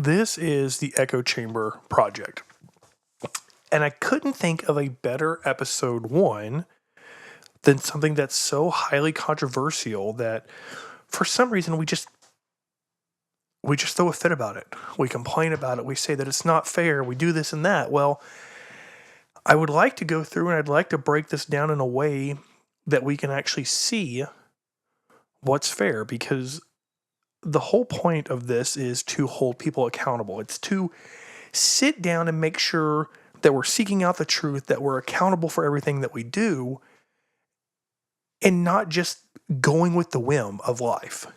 This is the Echo Chamber Project. And I couldn't think of a better episode one than something that's so highly controversial that for some reason we just throw a fit about it. We complain about it. We say that it's not fair. We do this and that. Well, I would like to go through and I'd like to break this down in a way that we can actually see what's fair, because the whole point of this is to hold people accountable. It's to sit down and make sure that we're seeking out the truth, that we're accountable for everything that we do, and not just going with the whim of life.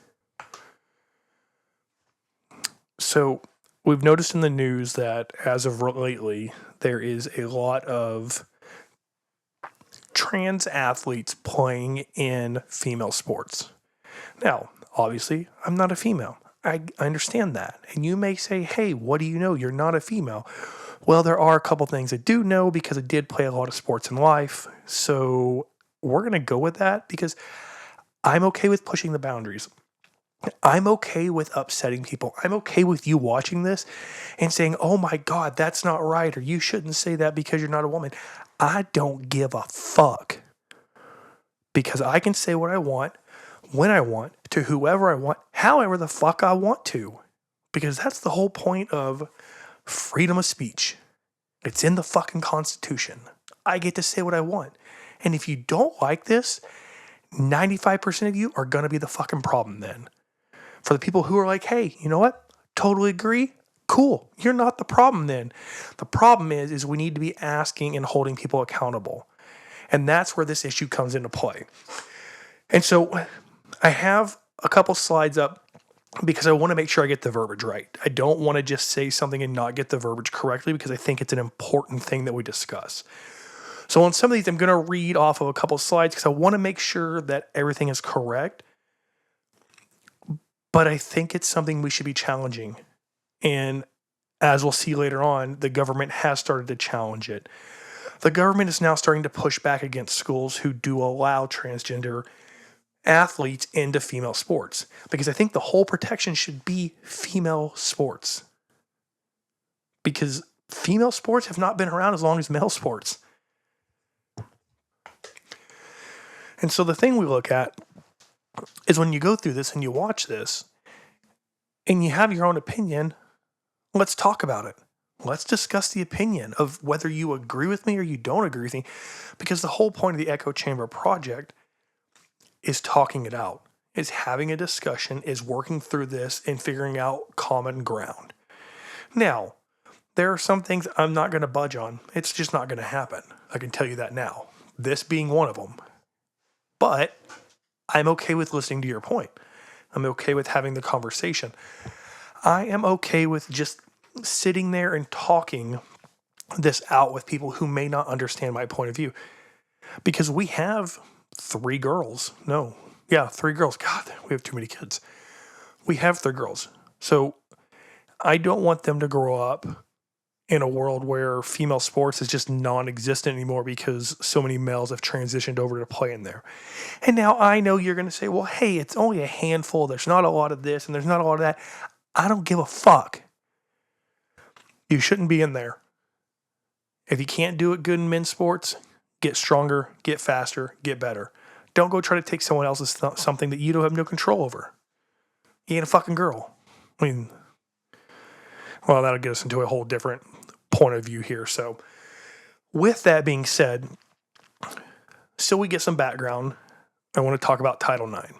So we've noticed in the news that as of lately, there is a lot of trans athletes playing in female sports. Now, obviously, I'm not a female. I understand that. And you may say, hey, what do you know? You're not a female. Well, there are a couple things I do know because I did play a lot of sports in life. So we're going to go with that because I'm okay with pushing the boundaries. I'm okay with upsetting people. I'm okay with you watching this and saying, oh my God, that's not right, or you shouldn't say that because you're not a woman. I don't give a fuck, because I can say what I want, when I want, to whoever I want, however the fuck I want to, because that's the whole point of freedom of speech. It's in the fucking Constitution. I get to say what I want. And if you don't like this, 95% of you are going to be the fucking problem then. For the people who are like, hey, you know what? Totally agree. Cool. You're not the problem then. The problem is we need to be asking and holding people accountable. And that's where this issue comes into play. And so I have a couple slides up because I want to make sure I get the verbiage right. I don't want to just say something and not get the verbiage correctly, because I think it's an important thing that we discuss. So on some of these, I'm going to read off of a couple slides because I want to make sure that everything is correct. But I think it's something we should be challenging. And as we'll see later on, the government has started to challenge it. The government is now starting to push back against schools who do allow transgender athletes into female sports, because I think the whole protection should be female sports, because female sports have not been around as long as male sports. And so the thing we look at is when you go through this and you watch this and you have your own opinion, let's talk about it. Let's discuss the opinion of whether you agree with me or you don't agree with me, because the whole point of the Echo Chamber Project is talking it out, is having a discussion, is working through this and figuring out common ground. Now, there are some things I'm not going to budge on. It's just not going to happen. I can tell you that now. This being one of them. But I'm okay with listening to your point. I'm okay with having the conversation. I am okay with just sitting there and talking this out with people who may not understand my point of view. Because we have 3 girls. 3 girls. God, we have too many kids. We have 3 girls. So I don't want them to grow up in a world where female sports is just non-existent anymore because so many males have transitioned over to play in there. And now I know you're going to say, well, hey, it's only a handful. There's not a lot of this and there's not a lot of that. I don't give a fuck. You shouldn't be in there. If you can't do it good in men's sports, get stronger, get faster, get better. Don't go try to take someone else's something that you don't have no control over. You ain't a fucking girl. I mean, well, that'll get us into a whole different point of view here. So with that being said, so we get some background, I want to talk about Title IX.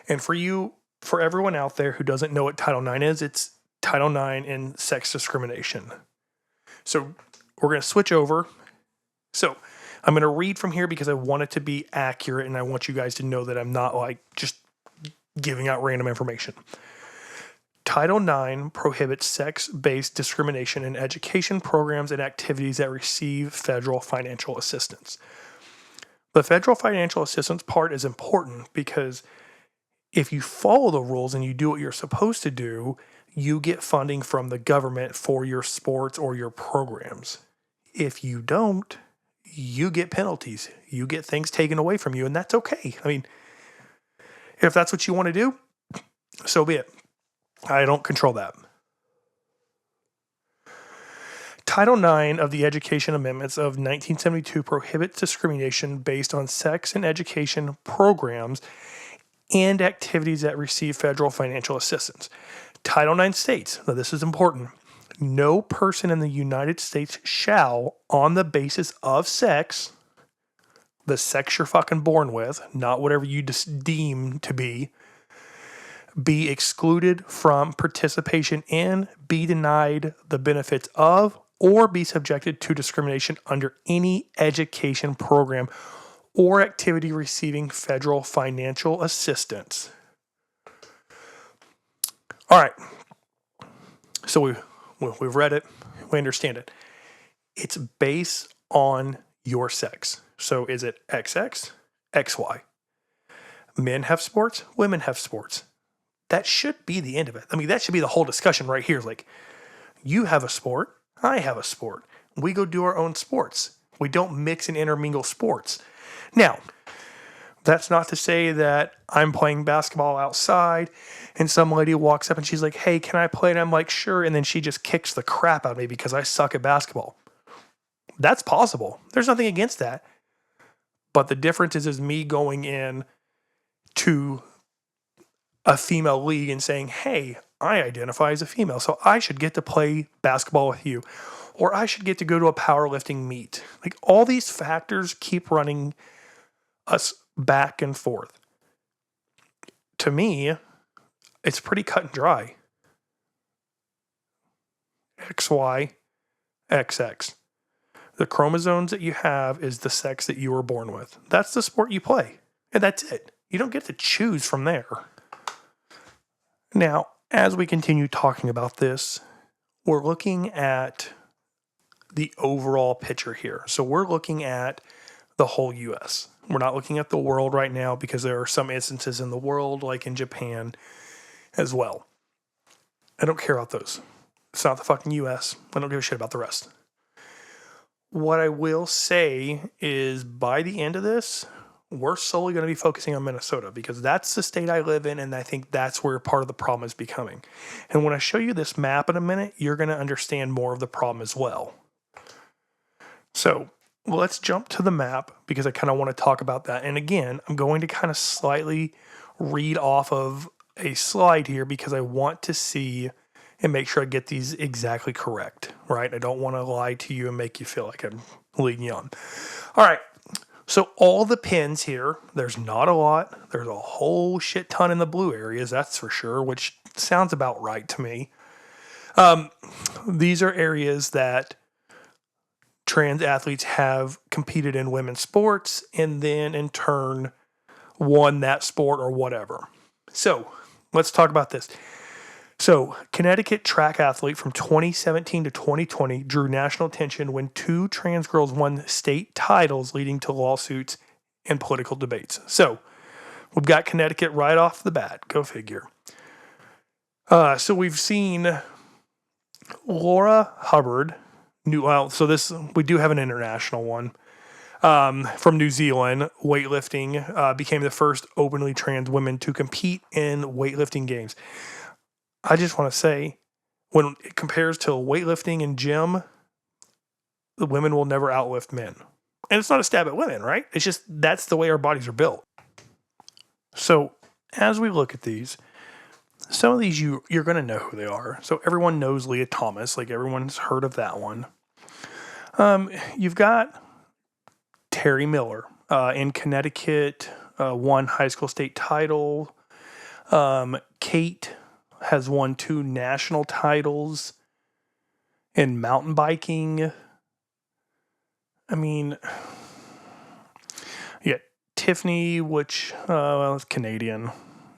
And for everyone out there who doesn't know what Title IX is, it's Title IX in sex discrimination. So we're going to switch over. So I'm going to read from here because I want it to be accurate and I want you guys to know that I'm not like just giving out random information. Title IX prohibits sex-based discrimination in education programs and activities that receive federal financial assistance. The federal financial assistance part is important because if you follow the rules and you do what you're supposed to do, you get funding from the government for your sports or your programs. If you don't, you get penalties. You get things taken away from you, and that's okay. I mean, if that's what you want to do, so be it. I don't control that. Title IX of the Education Amendments of 1972 prohibits discrimination based on sex in education programs and activities that receive federal financial assistance. Title IX states, now this is important, no person in the United States shall, on the basis of sex, the sex you're fucking born with, not whatever you deem to be excluded from participation in, be denied the benefits of, or be subjected to discrimination under any education program or activity receiving federal financial assistance. All right. So we've read it. We understand it. It's based on your sex. So is it XX, XY? Men have sports, women have sports. That should be the end of it. I mean, that should be the whole discussion right here. Like, you have a sport, I have a sport. We go do our own sports. We don't mix and intermingle sports. Now, that's not to say that I'm playing basketball outside and some lady walks up and she's like, hey, can I play? And I'm like, sure. And then she just kicks the crap out of me because I suck at basketball. That's possible. There's nothing against that. But the difference is me going in to a female league and saying, hey, I identify as a female, so I should get to play basketball with you. Or I should get to go to a powerlifting meet. Like, all these factors keep running us back and forth. To me, it's pretty cut and dry. XY, XX. The chromosomes that you have is the sex that you were born with. That's the sport you play. And that's it. You don't get to choose from there. Now, as we continue talking about this, we're looking at the overall picture here. So we're looking at the whole U.S. We're not looking at the world right now because there are some instances in the world, like in Japan as well. I don't care about those. It's not the fucking U.S. I don't give a shit about the rest. What I will say is by the end of this, we're solely going to be focusing on Minnesota because that's the state I live in, and I think that's where part of the problem is becoming. And when I show you this map in a minute, you're going to understand more of the problem as well. So let's jump to the map because I kind of want to talk about that. And again, I'm going to kind of slightly read off of a slide here because I want to see and make sure I get these exactly correct, right? I don't want to lie to you and make you feel like I'm leading you on. All right. So all the pins here, there's not a lot. There's a whole shit ton in the blue areas, that's for sure, which sounds about right to me. These are areas that trans athletes have competed in women's sports and then in turn won that sport or whatever. So let's talk about this. So, Connecticut track athlete from 2017 to 2020 drew national attention when 2 trans girls won state titles, leading to lawsuits and political debates. So, we've got Connecticut right off the bat. Go figure. So, we've seen Laura Hubbard. We do have an international one. From New Zealand, weightlifting, became the first openly trans women to compete in weightlifting games. I just want to say, when it compares to weightlifting and gym, the women will never outlift men. And it's not a stab at women, right? It's just that's the way our bodies are built. So as we look at these, some of these you're going to know who they are. So everyone knows Leah Thomas. Like, everyone's heard of that one. You've got Terry Miller in Connecticut, won high school state title. Kate has won 2 national titles in mountain biking. I mean, yeah, Tiffany, which, is Canadian.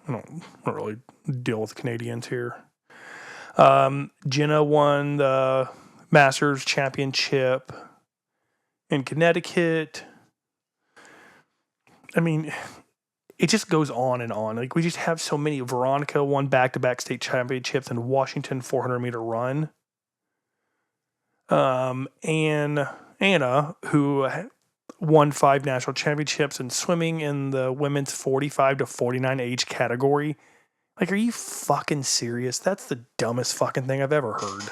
I don't really deal with Canadians here. Jenna won the Masters Championship in Connecticut. I mean, it just goes on and on. Like, we just have so many. Veronica won back-to-back state championships in Washington 400-meter run. And Anna, who won 5 national championships in swimming in the women's 45 to 49 age category. Like, are you fucking serious? That's the dumbest fucking thing I've ever heard.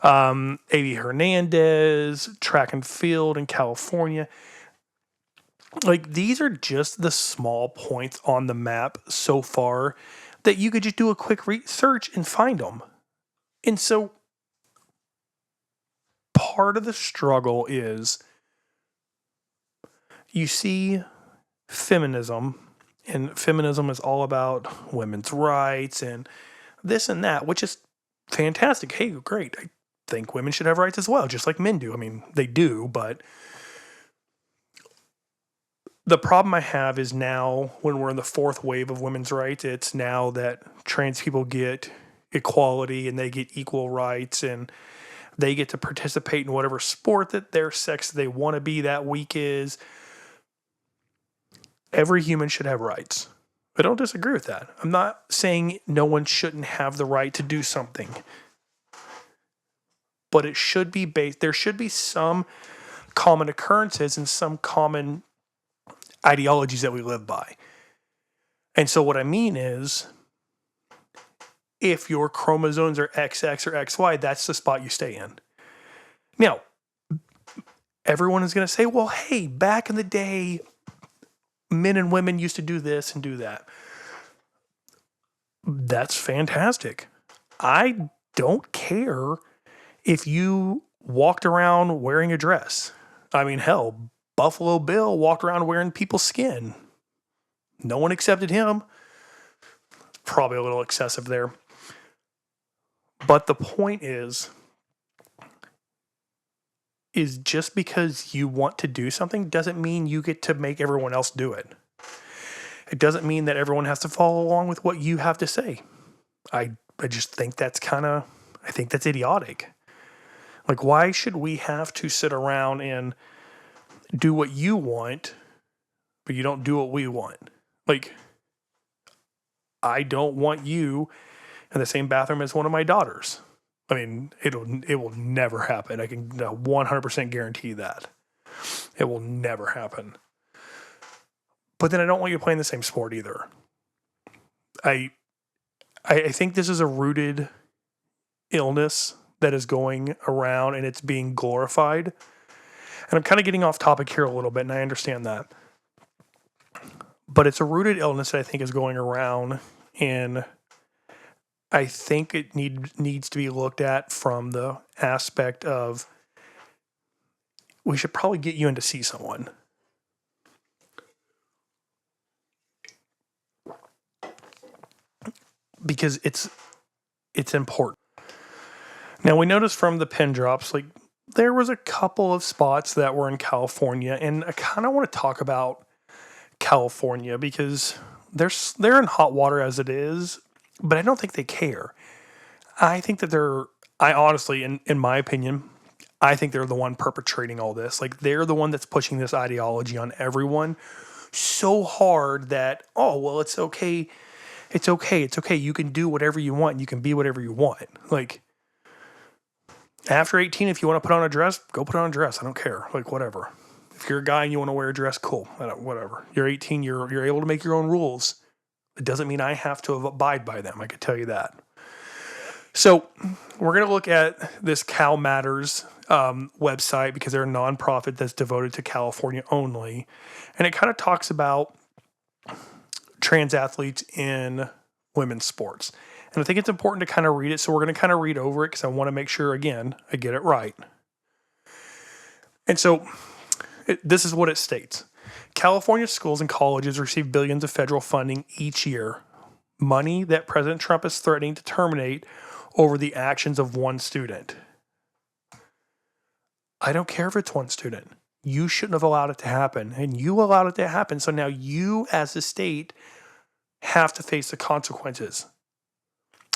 A.B. Hernandez, track and field in California. Like, these are just the small points on the map so far that you could just do a quick research and find them. And so part of the struggle is you see feminism, and feminism is all about women's rights and this and that, which is fantastic. Hey, great. I think women should have rights as well, just like men do. I mean, they do, but the problem I have is now when we're in the fourth wave of women's rights, it's now that trans people get equality and they get equal rights and they get to participate in whatever sport that their sex they want to be that week is. Every human should have rights. I don't disagree with that. I'm not saying no one shouldn't have the right to do something, but it should be based, there should be some common occurrences and some common ideologies that we live by. And so what I mean is, if your chromosomes are XX or XY, that's the spot you stay in. Now, everyone is going to say, well, hey, back in the day, men and women used to do this and do that. That's fantastic. I don't care if you walked around wearing a dress. I mean, hell, Buffalo Bill walked around wearing people's skin. No one accepted him. Probably a little excessive there. But the point is just because you want to do something doesn't mean you get to make everyone else do it. It doesn't mean that everyone has to follow along with what you have to say. I just think that's I think that's idiotic. Like, why should we have to sit around and do what you want, but you don't do what we want? Like, I don't want you in the same bathroom as one of my daughters. I mean, it will never happen. I can 100% guarantee that. It will never happen. But then I don't want you playing the same sport either. I think this is a rooted illness that is going around and it's being glorified. And I'm kind of getting off topic here a little bit, and I understand that. But it's a rooted illness that I think is going around, and I think it needs to be looked at from the aspect of we should probably get you in to see someone. Because it's important. Now, we noticed from the pin drops, like, there was a couple of spots that were in California, and I kind of want to talk about California because they're in hot water as it is, but I don't think they care. I think that I honestly, in my opinion, I think they're the one perpetrating all this. Like, they're the one that's pushing this ideology on everyone so hard that, oh, well, it's okay. It's okay. It's okay. You can do whatever you want. You can be whatever you want. Like, after 18, if you want to put on a dress, go put on a dress. I don't care. Like, whatever. If you're a guy and you want to wear a dress, cool. Whatever. You're 18. You're able to make your own rules. It doesn't mean I have to abide by them. I can tell you that. So we're going to look at this Cal Matters website because they're a nonprofit that's devoted to California only. And it kind of talks about trans athletes in women's sports. And I think it's important to kind of read it. So we're going to kind of read over it because I want to make sure, again, I get it right. And so this is what it states. California schools and colleges receive billions of federal funding each year. Money that President Trump is threatening to terminate over the actions of one student. I don't care if it's one student. You shouldn't have allowed it to happen. And you allowed it to happen. So now you, as a state, have to face the consequences.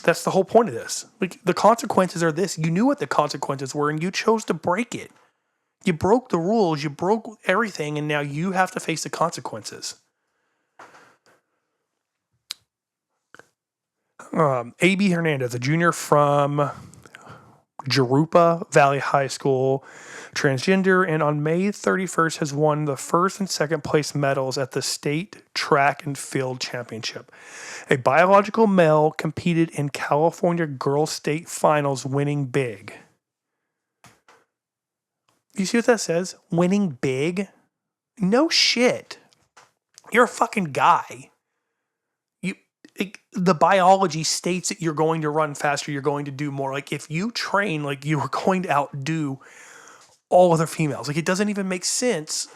That's the whole point of this. Like, the consequences are this. You knew what the consequences were, and you chose to break it. You broke the rules. You broke everything, and now you have to face the consequences. A.B. Hernandez, a junior from Jurupa Valley High School, transgender, and on May 31st has won the first and second place medals at the state track and field championship. A biological male competed in California girls state finals, winning big. You see what that says? Winning big? No shit. You're a fucking guy. The biology states that you're going to run faster, you're going to do more. Like if you train, like you are going to outdo all other females. Like it doesn't even make sense.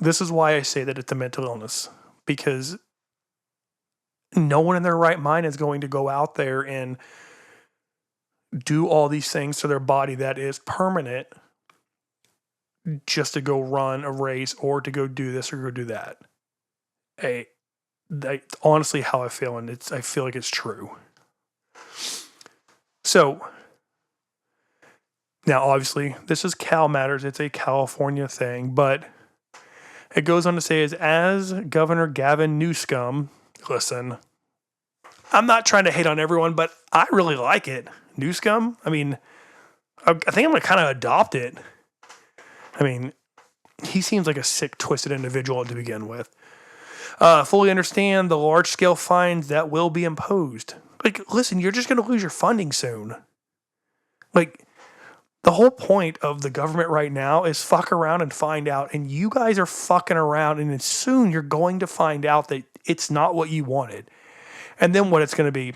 This is why I say that it's a mental illness, because no one in their right mind is going to go out there and do all these things to their body that is permanent just to go run a race or to go do this or go do that. That's honestly how I feel, and I feel like it's true. So now, obviously, this is Cal Matters. It's a California thing, but it goes on to say, as Governor Gavin Newsom, listen, I'm not trying to hate on everyone, but I really like it. Newsom, I mean, I think I'm going to kind of adopt it. I mean, he seems like a sick, twisted individual to begin with. Fully understand the large-scale fines that will be imposed. Like, listen, you're just going to lose your funding soon. Like, the whole point of the government right now is fuck around and find out. And you guys are fucking around, and soon you're going to find out that it's not what you wanted. And then what it's going to be,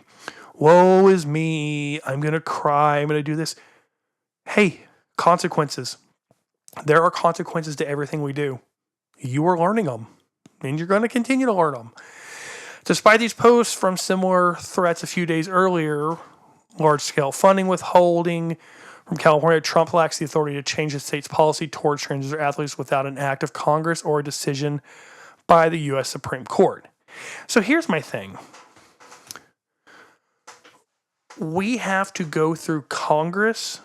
woe is me, I'm going to cry, I'm going to do this. Hey, consequences. There are consequences to everything we do. You are learning them, and you're going to continue to learn them. Despite these posts from similar threats a few days earlier, large-scale funding withholding from California, Trump lacks the authority to change the state's policy towards transgender athletes without an act of Congress or a decision by the U.S. Supreme Court. So here's my thing. We have to go through Congress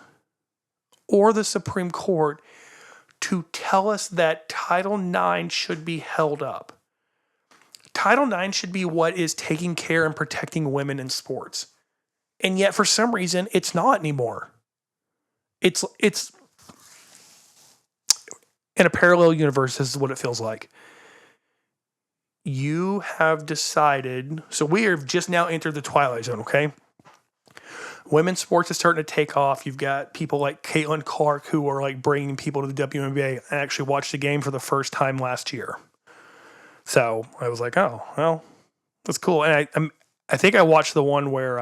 or the Supreme Court to tell us that Title IX should be held up. Title IX should be what is taking care and protecting women in sports. And yet, for some reason, it's not anymore. It's in a parallel universe, this is what it feels like. You have decided, so we have just now entered the twilight zone, okay? Women's sports is starting to take off. You've got people like Caitlin Clark who are like bringing people to the WNBA. I actually watched the game for the first time last year. So I was like, oh, well, that's cool. And I think I watched the one where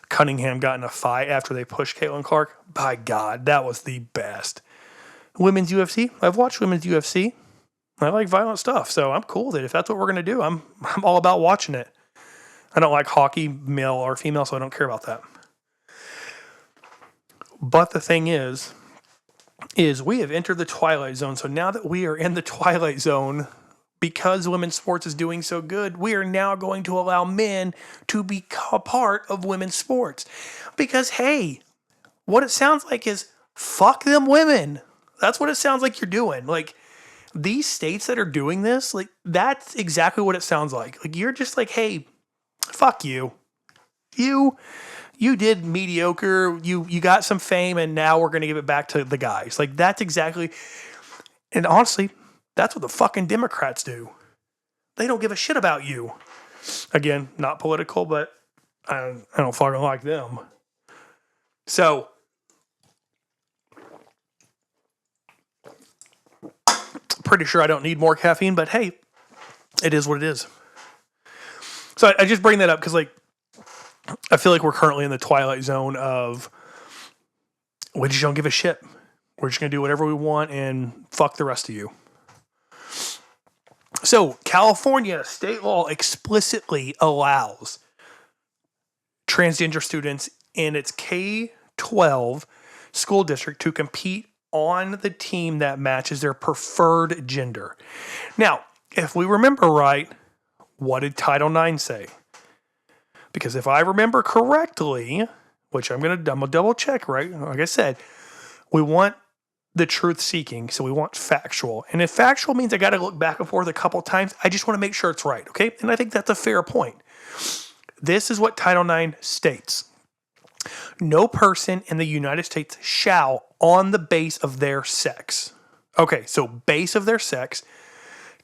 Cunningham got in a fight after they pushed Caitlin Clark. By God, that was the best. Women's UFC. I've watched women's UFC. I like violent stuff, so I'm cool with it. If that's what we're going to do, I'm all about watching it. I don't like hockey, male or female, so I don't care about that. But the thing is we have entered the twilight zone. So now that we are in the twilight zone, because women's sports is doing so good, we are now going to allow men to be a part of women's sports. Because, hey, what it sounds like is fuck them women. That's what it sounds like you're doing. Like, these states that are doing this, like, that's exactly what it sounds like. Like, you're just like, hey, fuck you. You did mediocre. You got some fame, and now we're going to give it back to the guys. Like, that's exactly, and honestly, that's what the fucking Democrats do. They don't give a shit about you. Again, not political, but I don't fucking like them. So, pretty sure I don't need more caffeine, but hey, it is what it is. So I just bring that up because, like, I feel like we're currently in the twilight zone of we just don't give a shit. We're just going to do whatever we want and fuck the rest of you. So California state law explicitly allows transgender students in its K-12 school district to compete on the team that matches their preferred gender. Now, if we remember right, what did Title IX say? Because if I remember correctly, which I'm gonna double check, right? Like I said, we want the truth seeking, so we want factual. And if factual means I got to look back and forth a couple times, I just want to make sure it's right, okay? And I think that's a fair point. This is what Title IX states. No person in the United States shall, on the base of their sex. Okay, so base of their sex.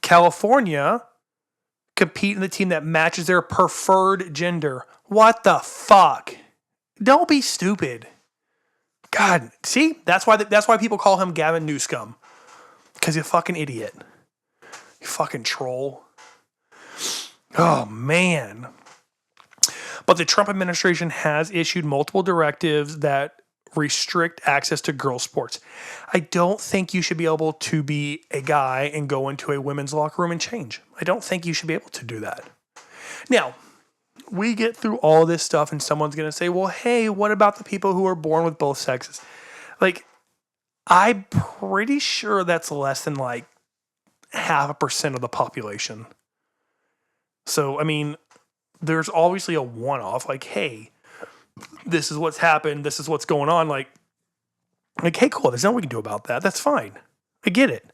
California compete in the team that matches their preferred gender. What the fuck? Don't be stupid. God, see, that's why people call him Gavin Newscum, because he's a fucking idiot. You fucking troll. Oh man. But the Trump administration has issued multiple directives that restrict access to girls' sports. I don't think you should be able to be a guy and go into a women's locker room and change. I don't think you should be able to do that. Now, we get through all this stuff and someone's going to say, well, hey, what about the people who are born with both sexes? Like, I'm pretty sure that's less than like 0.5% of the population. So, I mean, there's obviously a one-off, like, hey, this is what's happened, this is what's going on. Like, hey, cool, there's nothing we can do about that. That's fine. I get it.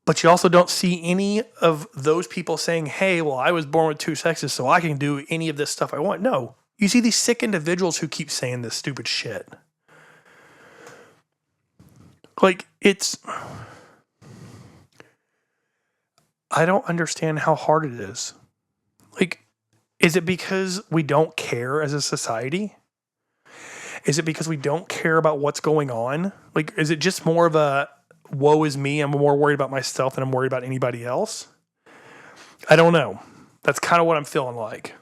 But you also don't see any of those people saying, hey, well, I was born with two sexes, so I can do any of this stuff I want. No. You see these sick individuals who keep saying this stupid shit. Like, I don't understand how hard it is. Like, is it because we don't care as a society? Is it because we don't care about what's going on? Like, is it just more of a woe is me, I'm more worried about myself than I'm worried about anybody else? I don't know. That's kind of what I'm feeling like.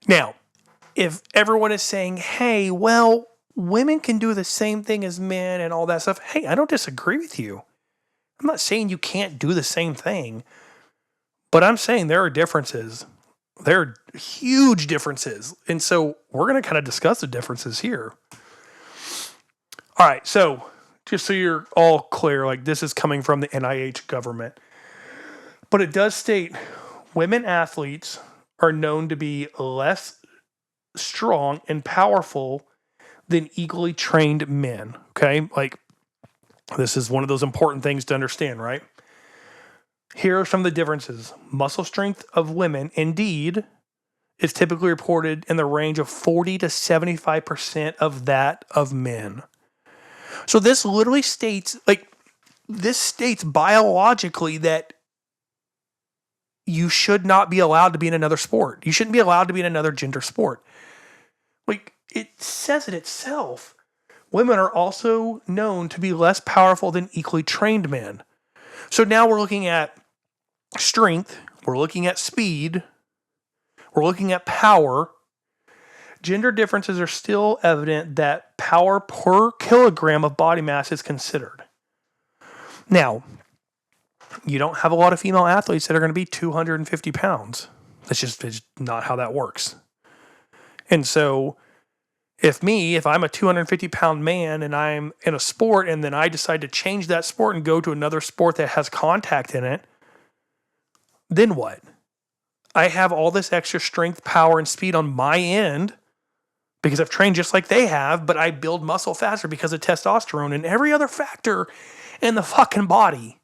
Now, if everyone is saying, hey, well, women can do the same thing as men and all that stuff, hey, I don't disagree with you. I'm not saying you can't do the same thing, but I'm saying there are differences. There are huge differences. And so we're going to kind of discuss the differences here. All right, so just so you're all clear, like this is coming from the NIH government. But it does state women athletes are known to be less strong and powerful than equally trained men. Okay, like this is one of those important things to understand, right? Here are some of the differences. Muscle strength of women, indeed, is typically reported in the range of 40 to 75% of that of men. So this literally states, this states biologically that you should not be allowed to be in another sport. You shouldn't be allowed to be in another gender sport. Like, it says it itself. Women are also known to be less powerful than equally trained men. So now we're looking at strength, we're looking at speed, we're looking at power. Gender differences are still evident that power per kilogram of body mass is considered. Now, you don't have a lot of female athletes that are going to be 250 pounds. It's not how that works. And so if I'm a 250 pound man and I'm in a sport and then I decide to change that sport and go to another sport that has contact in it, then what? I have all this extra strength, power, and speed on my end because I've trained just like they have, but I build muscle faster because of testosterone and every other factor in the fucking body.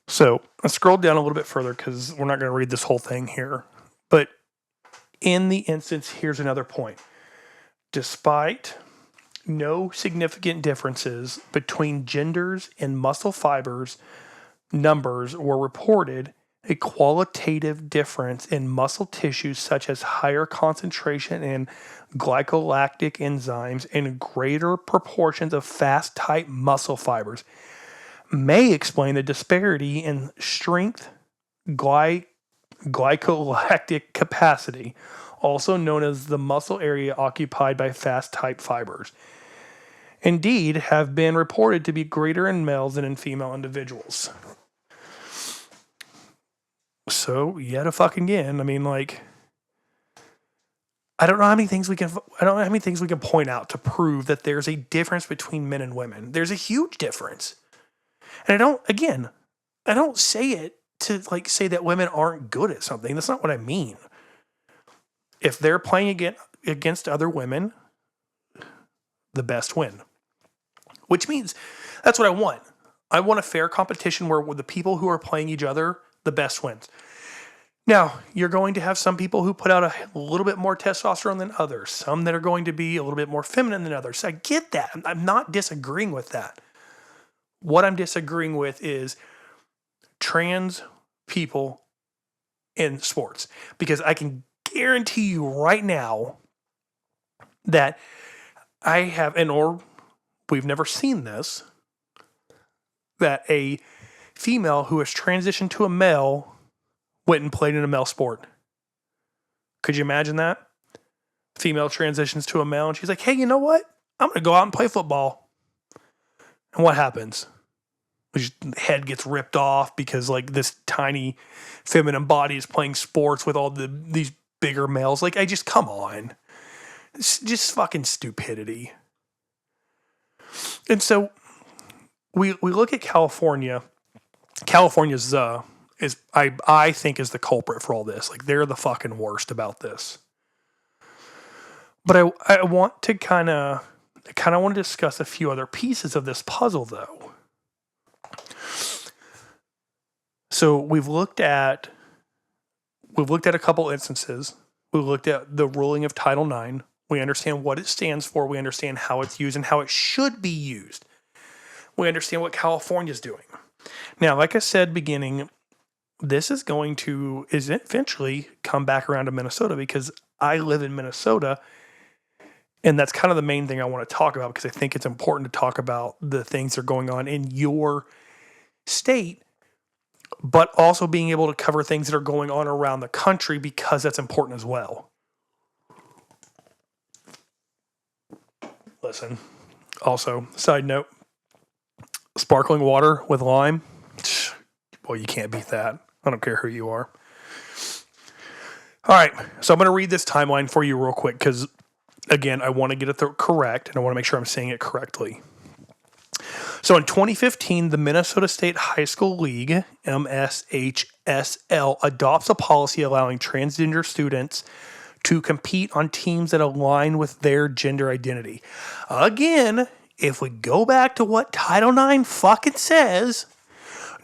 So I scrolled down a little bit further because we're not going to read this whole thing here. But in the instance, here's another point. Despite no significant differences between genders in muscle fibers, numbers were reported. A qualitative difference in muscle tissues, such as higher concentration in glycolactic enzymes and greater proportions of fast type muscle fibers, may explain the disparity in strength glycolactic capacity, also known as the muscle area occupied by fast type fibers. Indeed, have been reported to be greater in males than in female individuals. So, yet again, I mean, like, I don't know how many things we can point out to prove that there's a difference between men and women. There's a huge difference. And I don't say it to say that women aren't good at something. That's not what I mean. If they're playing against other women, the best win. Which means that's what I want. I want a fair competition where with the people who are playing each other, the best wins. Now, you're going to have some people who put out a little bit more testosterone than others, some that are going to be a little bit more feminine than others. I get that. I'm not disagreeing with that. What I'm disagreeing with is trans people in sports, because I can guarantee you right now that I have, or we've never seen this, that a female who has transitioned to a male went and played in a male sport. Could you imagine that? Female transitions to a male and she's like, hey, you know what? I'm going to go out and play football. And what happens? His head gets ripped off because like this tiny feminine body is playing sports with all these bigger males. Like, I just, come on. It's just fucking stupidity. And so we look at California. California's I think is the culprit for all this. Like, they're the fucking worst about this. But I want to kind of want to discuss a few other pieces of this puzzle, though. So we've looked at a couple instances. We looked at the ruling of Title IX. We understand what it stands for. We understand how it's used and how it should be used. We understand what California's doing. Now, like I said, beginning, this is going to eventually come back around to Minnesota because I live in Minnesota. And that's kind of the main thing I want to talk about because I think it's important to talk about the things that are going on in your state, but also being able to cover things that are going on around the country because that's important as well. Listen, also, side note, sparkling water with lime, boy, you can't beat that. I don't care who you are. All right, so I'm going to read this timeline for you real quick because, again, I want to get it correct, and I want to make sure I'm saying it correctly. So in 2015, the Minnesota State High School League, MSHSL, adopts a policy allowing transgender students to compete on teams that align with their gender identity. Again, if we go back to what Title IX fucking says,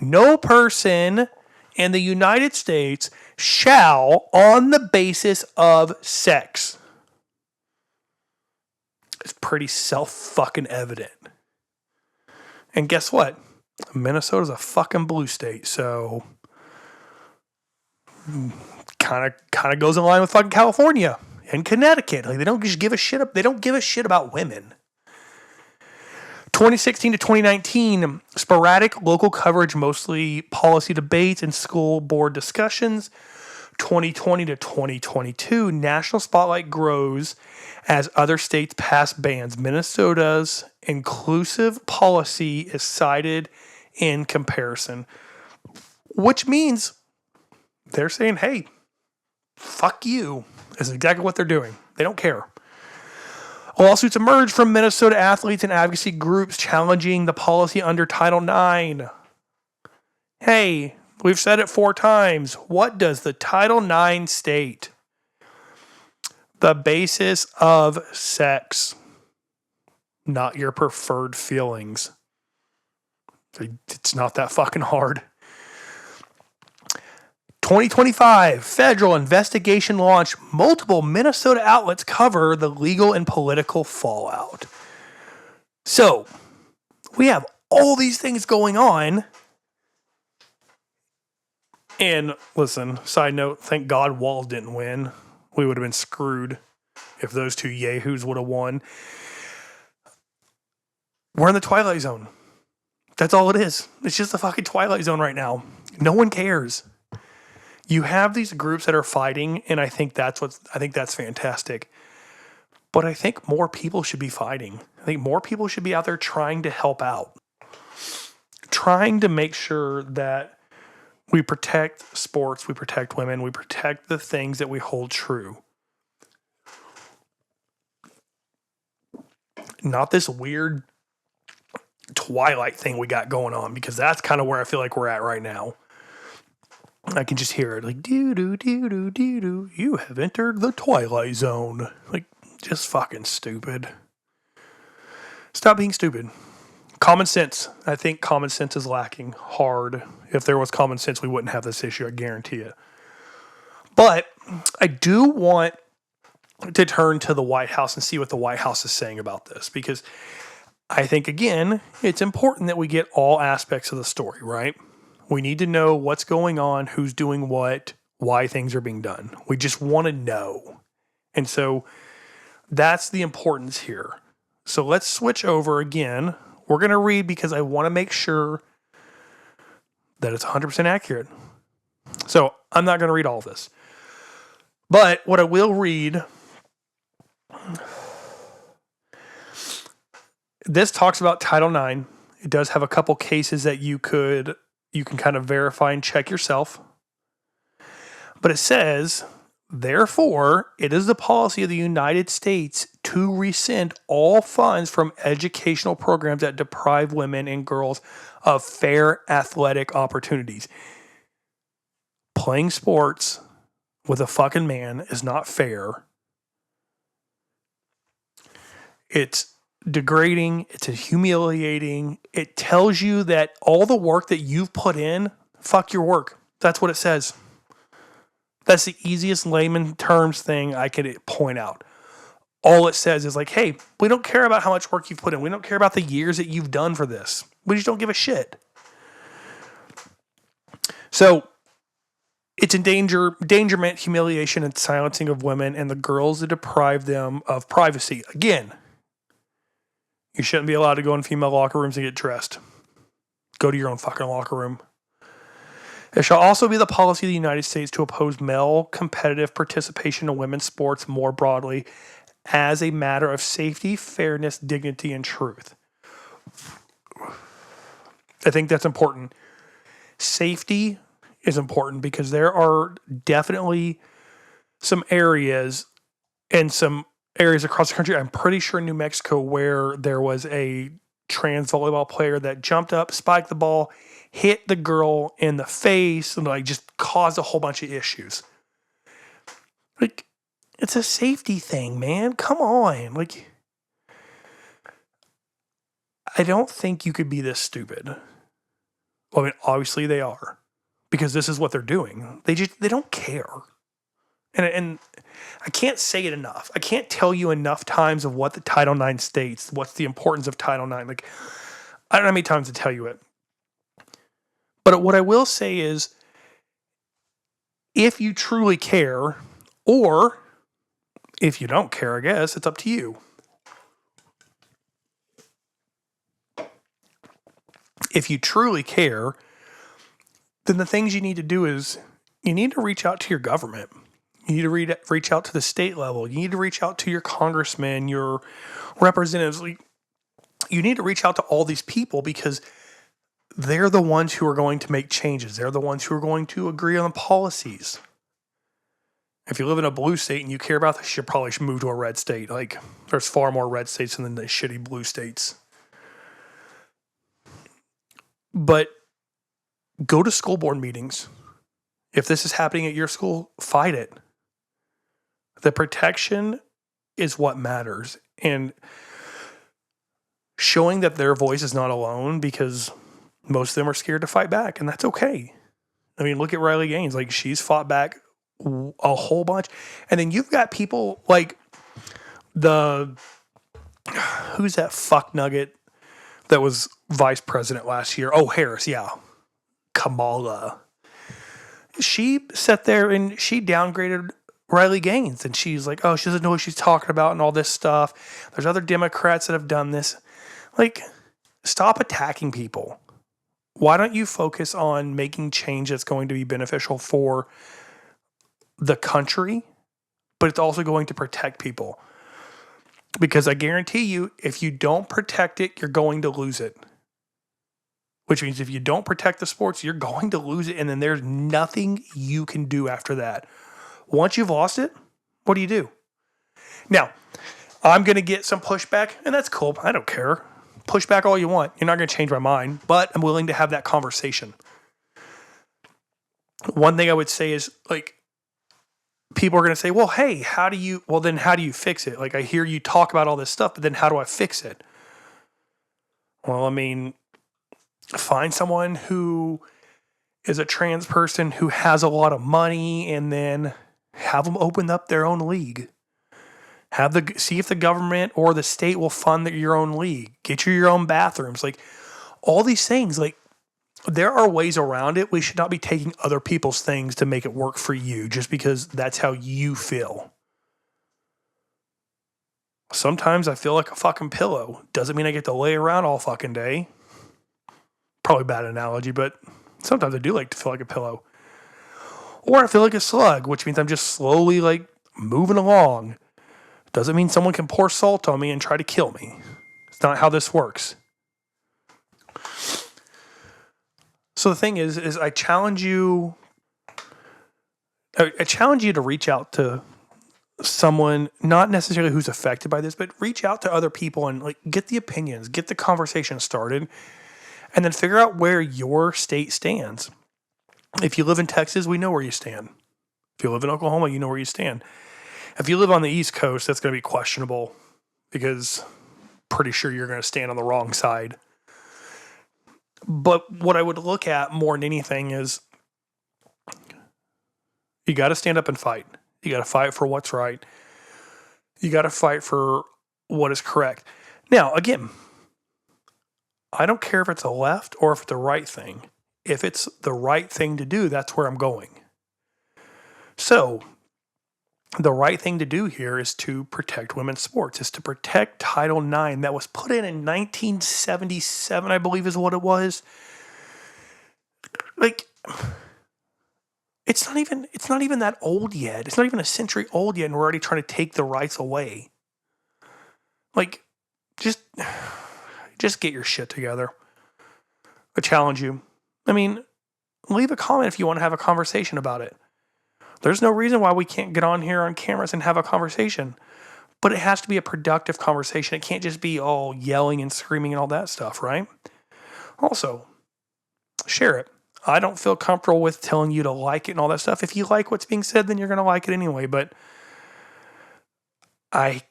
no person in the United States shall, on the basis of sex. It's pretty self-fucking evident. And guess what? Minnesota's a fucking blue state, so kind of goes in line with fucking California and Connecticut. Like, they don't just give a shit. They don't give a shit about women. 2016 to 2019, sporadic local coverage, mostly policy debates and school board discussions. 2020 to 2022, national spotlight grows as other states pass bans. Minnesota's inclusive policy is cited in comparison, which means they're saying, hey, fuck you, is exactly what they're doing. They don't care. Lawsuits emerge from Minnesota athletes and advocacy groups challenging the policy under Title IX. Hey, we've said it 4 times. What does the Title IX state? The basis of sex, not your preferred feelings. It's not that fucking hard. 2025, federal investigation launched. Multiple Minnesota outlets cover the legal and political fallout. So, we have all these things going on. And listen, side note, thank God Wall didn't win. We would have been screwed if those 2 yahoos would have won. We're in the Twilight Zone. That's all it is. It's just the fucking Twilight Zone right now. No one cares. You have these groups that are fighting, and I think that's fantastic. But I think more people should be fighting. I think more people should be out there trying to help out. Trying to make sure that we protect sports, we protect women, we protect the things that we hold true. Not this weird Twilight thing we got going on, because that's kind of where I feel like we're at right now. I can just hear it like, doo-doo, doo-doo, doo-doo, you have entered the Twilight Zone. Like, just fucking stupid. Stop being stupid. Common sense. I think common sense is lacking hard. If there was common sense, we wouldn't have this issue, I guarantee it. But I do want to turn to the White House and see what the White House is saying about this, because I think, again, it's important that we get all aspects of the story, right? We need to know what's going on, who's doing what, why things are being done. We just want to know. And so that's the importance here. So let's switch over again. We're going to read because I want to make sure that it's 100% accurate. So I'm not going to read all of this. But what I will read, this talks about Title IX. It does have a couple cases that you can kind of verify and check yourself. But it says, therefore, it is the policy of the United States to rescind all funds from educational programs that deprive women and girls of fair athletic opportunities. Playing sports with a fucking man is not fair. It's degrading. It's humiliating. It tells you that all the work that you've put in, fuck your work. That's what it says. That's the easiest layman terms thing I could point out. All it says is like, hey, we don't care about how much work you've put in. We don't care about the years that you've done for this. We just don't give a shit. So it's endangerment, humiliation, and silencing of women and the girls that deprive them of privacy. Again, you shouldn't be allowed to go in female locker rooms and get dressed. Go to your own fucking locker room. It shall also be the policy of the United States to oppose male competitive participation in women's sports more broadly as a matter of safety, fairness, dignity, and truth. I think that's important. Safety is important because there are definitely some areas across the country. I'm pretty sure New Mexico where there was a trans volleyball player that jumped up, spiked the ball, hit the girl in the face, and like just caused a whole bunch of issues. Like, it's a safety thing, man. Come on. Like, I don't think you could be this stupid. Well, I mean, obviously they are, because this is what they're doing. They don't care. And I can't say it enough. I can't tell you enough times of what the Title IX states, what's the importance of Title IX. Like, I don't know how many times to tell you it. But what I will say is, if you truly care, or if you don't care, I guess, it's up to you. If you truly care, then the things you need to do is you need to reach out to your government. You need to reach out to the state level. You need to reach out to your congressmen, your representatives. You need to reach out to all these people because they're the ones who are going to make changes. They're the ones who are going to agree on the policies. If you live in a blue state and you care about this, you probably should move to a red state. Like, there's far more red states than the shitty blue states. But go to school board meetings. If this is happening at your school, fight it. The protection is what matters. And showing that their voice is not alone, because most of them are scared to fight back, and that's okay. I mean, look at Riley Gaines. Like, she's fought back a whole bunch. And then you've got people like who's that fuck nugget that was vice president last year? Oh, Harris, yeah. Kamala. She sat there and she downgraded Riley Gaines, and she's like, oh, she doesn't know what she's talking about and all this stuff. There's other Democrats that have done this. Like, stop attacking people. Why don't you focus on making change that's going to be beneficial for the country, but it's also going to protect people? Because I guarantee you, if you don't protect it, you're going to lose it. Which means if you don't protect the sports, you're going to lose it, and then there's nothing you can do after that. Once you've lost it, what do you do? Now, I'm going to get some pushback, and that's cool. I don't care. Push back all you want. You're not going to change my mind, but I'm willing to have that conversation. One thing I would say is, like, people are going to say, well, hey, how do you fix it? Like, I hear you talk about all this stuff, but then how do I fix it? Well, I mean, find someone who is a trans person who has a lot of money, and then have them open up their own league. See if the government or the state will fund your own league. Get you your own bathrooms. Like, all these things. Like, there are ways around it. We should not be taking other people's things to make it work for you just because that's how you feel. Sometimes I feel like a fucking pillow. Doesn't mean I get to lay around all fucking day. Probably a bad analogy, but sometimes I do like to feel like a pillow. Or I feel like a slug, which means I'm just slowly like moving along. Doesn't mean someone can pour salt on me and try to kill me. It's not how this works. So the thing is I challenge you to reach out to someone, not necessarily who's affected by this, but reach out to other people and like get the opinions, get the conversation started, and then figure out where your state stands. If you live in Texas, we know where you stand. If you live in Oklahoma, you know where you stand. If you live on the East Coast, that's going to be questionable because pretty sure you're going to stand on the wrong side. But what I would look at more than anything is you got to stand up and fight. You got to fight for what's right. You got to fight for what is correct. Now, again, I don't care if it's a left or if it's the right thing. If it's the right thing to do, that's where I'm going. So, the right thing to do here is to protect women's sports, is to protect Title IX that was put in 1977, I believe is what it was. Like, it's not even that old yet. It's not even a century old yet, and we're already trying to take the rights away. Like, just get your shit together. I challenge you. I mean, leave a comment if you want to have a conversation about it. There's no reason why we can't get on here on cameras and have a conversation. But it has to be a productive conversation. It can't just be all yelling and screaming and all that stuff, right? Also, share it. I don't feel comfortable with telling you to like it and all that stuff. If you like what's being said, then you're going to like it anyway. But I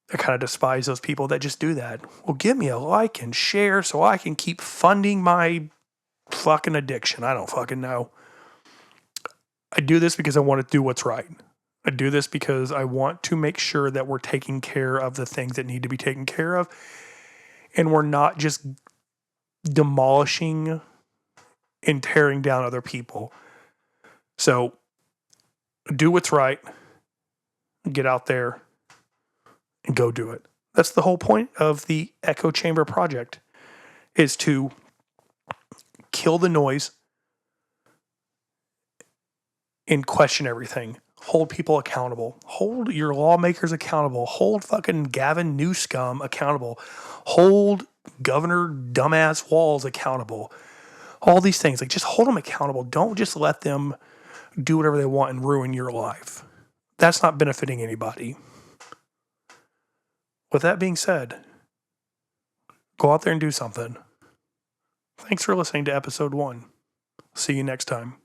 kind of despise those people that just do that. Well, give me a like and share so I can keep funding my fucking addiction. I don't fucking know. I do this because I want to do what's right. I do this because I want to make sure that we're taking care of the things that need to be taken care of. And we're not just demolishing and tearing down other people. So do what's right. Get out there and go do it. That's the whole point of the Echo Chamber Project, is to kill the noise and question everything. Hold people accountable. Hold your lawmakers accountable. Hold fucking Gavin Newsom accountable. Hold Governor Dumbass Walz accountable. All these things. Like, just hold them accountable. Don't just let them do whatever they want and ruin your life. That's not benefiting anybody. With that being said, go out there and do something. Thanks for listening to episode 1. See you next time.